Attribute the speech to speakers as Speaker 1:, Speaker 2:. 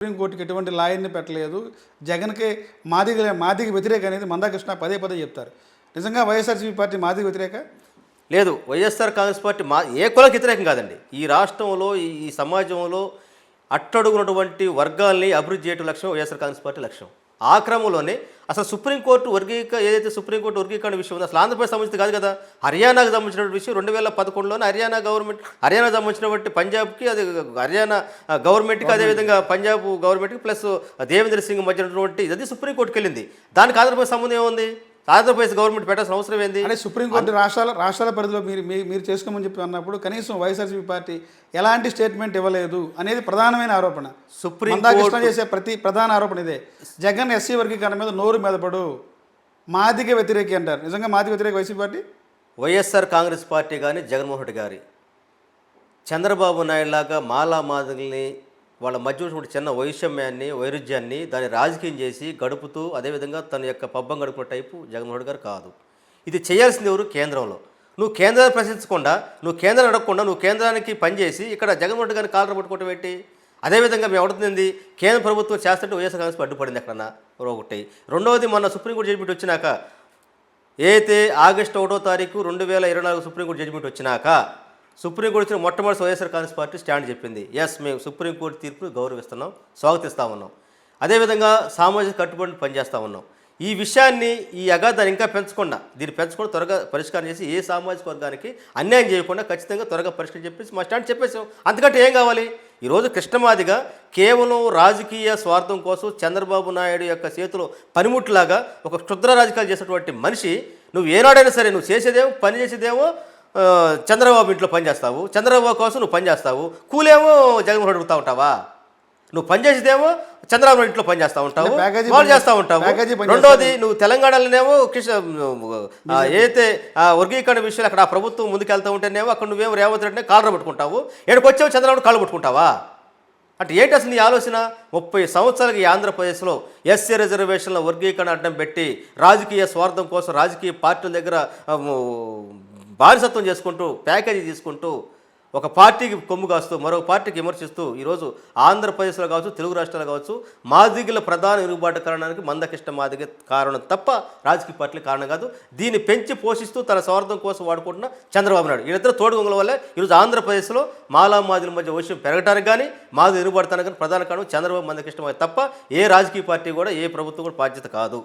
Speaker 1: సుప్రీంకోర్టుకి ఎటువంటి లాయర్ని పెట్టలేదు. జగన్‌కి మాదిగ వ్యతిరేక అనేది మందాకృష్ణ పదే పదే చెప్తారు. నిజంగా వైఎస్ఆర్‌సీపీ పార్టీ మాదిగ వ్యతిరేక?
Speaker 2: లేదు. వైఎస్ఆర్ కాంగ్రెస్ పార్టీ ఏ కులకి వ్యతిరేకం కాదండి. ఈ రాష్ట్రంలో ఈ సమాజంలో అట్టడుగున్నటువంటి వర్గాల్ని అభివృద్ధి చేయడం లక్ష్యం వైఎస్ఆర్ కాంగ్రెస్ పార్టీ లక్ష్యం. ఆ క్రమంలోనే అసలు సుప్రీంకోర్టు ఏదైతే సుప్రీంకోర్టు వర్గీకరణ విషయం ఉందో అసలు ఆంధ్రప్రదేశ్ సంబంధించి కాదు కదా. హర్యానాకు సంబంధించినటువంటి విషయం 2011లోనే హర్యానాకు సంబంధించినటువంటి పంజాబ్కి అది హర్యానా గవర్నమెంట్కి అదేవిధంగా పంజాబ్ గవర్నమెంట్కి ప్లస్ దేవేంద్ర సింగ్ మధ్య ఉన్నటువంటి అది సుప్రీంకోర్టుకి వెళ్ళింది. దానికి ఆంధ్రప్రదేశ్ సంబంధం ఏముంది? ఆంధ్రప్రదేశ్ గవర్నమెంట్ పెట్టాల్సిన అవసరం ఏంది?
Speaker 1: అంటే సుప్రీంకోర్టు రాష్ట్రాల పరిధిలో మీరు చేసుకోమని చెప్పి అన్నప్పుడు కనీసం వైఎస్ఆర్‌సీపీ పార్టీ ఎలాంటి స్టేట్మెంట్ ఇవ్వలేదు అనేది ప్రధానమైన ఆరోపణ. మందాకృష్ణ చేసే ప్రతి ప్రధాన ఆరోపణ ఇదే. జగన్ ఎస్సీ వర్గీకరణ మీద నోరు మెదపడు, మాదిగ వ్యతిరేకి అంటారు. నిజంగా మాదిగ వ్యతిరేక YCP party?
Speaker 2: YSR Congress party కానీ జగన్మోహన్ రెడ్డి గారి చంద్రబాబు నాయుడు లాగా మాలా మాదిగల్ని వాళ్ళ మధ్య ఉన్నటువంటి చిన్న వైరుధ్యాన్ని దాన్ని రాజకీయం చేసి గడుపుతూ అదేవిధంగా తన యొక్క పబ్బం గడుపుల టైపు జగన్మోహన్ రెడ్డి గారు కాదు. ఇది చేయాల్సింది ఎవరు? కేంద్రంలో. నువ్వు కేంద్రాన్ని ప్రశ్నించకుండా, నువ్వు కేంద్రాన్ని అడగకుండా, నువ్వు కేంద్రానికి పనిచేసి ఇక్కడ జగన్మోహన్ రెడ్డి గారిని కాలర పట్టుకోవటం ఏంటి? అదేవిధంగా మేము అడుగుతుంది కేంద్ర ప్రభుత్వం చేస్తుంటే వైఎస్ఆర్ కాంగ్రెస్ అడ్డుపడింది ఎక్కడన్నా ఒకటి. రెండవది మొన్న సుప్రీంకోర్టు జడ్జిమెంట్ వచ్చినాక అయితే ఆగస్టు 1వ తారీఖు 2024 సుప్రీంకోర్టు జడ్జిమెంట్ వచ్చినాక సుప్రీంకోర్టు వచ్చిన మొట్టమొదటి వైఎస్ఆర్ కాంగ్రెస్ పార్టీ స్టాండ్ చెప్పింది. ఎస్, మేము సుప్రీంకోర్టు తీర్పును గౌరవిస్తున్నాం, స్వాగతిస్తూ ఉన్నాం, అదేవిధంగా సామాజిక కట్టుబడి పనిచేస్తూ ఉన్నాం. ఈ విషయాన్ని ఈ అగాధాన్ని ఇంకా దీన్ని పెంచకుండా త్వరగా పరిష్కారం చేసి ఏ సామాజిక వర్గానికి అన్యాయం చేయకుండా ఖచ్చితంగా త్వరగా పరిష్కారం చెప్పేసి మా స్టాండ్ చెప్పేసాం. అంతకంటే ఏం కావాలి? ఈరోజు కృష్ణమాదిగా కేవలం రాజకీయ స్వార్థం కోసం చంద్రబాబు నాయుడు యొక్క చేతిలో పనిముట్లాగా ఒక క్షుద్ర రాజకీయాలు చేసినటువంటి మనిషి నువ్వు ఏనాడైనా సరే నువ్వు చేసేదేమో పని చేసేదేమో చంద్రబాబు ఇంట్లో పనిచేస్తావు, చంద్రబాబు కోసం నువ్వు పనిచేస్తావు, కూలేమో జగన్మోహన్ రెడ్డి అడుగుతూ ఉంటావా? నువ్వు పనిచేసేదేమో చంద్రబాబు ఇంట్లో పనిచేస్తూ ఉంటావు, వాళ్ళు చేస్తూ ఉంటావు. రెండోది నువ్వు తెలంగాణలోనేమో ఏదైతే వర్గీకరణ విషయాలు అక్కడ ఆ ప్రభుత్వం ముందుకెళ్తూ ఉంటేనేమో అక్కడ నువ్వేమో రేవంత్ రెడ్డిని కాలర్ పట్టుకుంటావు, ఎక్కడికి వచ్చావు చంద్రబాబు కాళ్ళు పట్టుకుంటావా? అంటే ఏంటి అసలు నీ ఆలోచన? 30 సంవత్సరాలకి ఈ ఆంధ్రప్రదేశ్లో ఎస్సీ రిజర్వేషన్ల వర్గీకరణ అడ్డం పెట్టి రాజకీయ స్వార్థం కోసం రాజకీయ పార్టీల దగ్గర బానిసత్వం చేసుకుంటూ ప్యాకేజీ తీసుకుంటూ ఒక పార్టీకి కొమ్ము కాస్తూ మరొక పార్టీకి విమర్శిస్తూ ఈరోజు ఆంధ్రప్రదేశ్లో కావచ్చు, తెలుగు రాష్ట్రాలు కావచ్చు, మాదిగల ప్రధాన ఇరుగుబాటు కారణానికి మందకృష్ణ మాదిగ కారణం తప్ప రాజకీయ పార్టీలు కారణం కాదు. దీన్ని పెంచి పోషిస్తూ తన స్వార్థం కోసం వాడుకుంటున్న చంద్రబాబు నాయుడు వీళ్ళిద్దరు తోడుగొంగల వల్ల ఈరోజు ఆంధ్రప్రదేశ్లో మాలా మాదిల మధ్య వైషమ్యం పెరగడానికి కానీ మాదిగ ఇరుగుబాటుతానికి కానీ ప్రధాన కారణం చంద్రబాబు మందకృష్ణ మాదిగ తప్ప ఏ రాజకీయ పార్టీ కూడా ఏ ప్రభుత్వం కూడా బాధ్యత కాదు.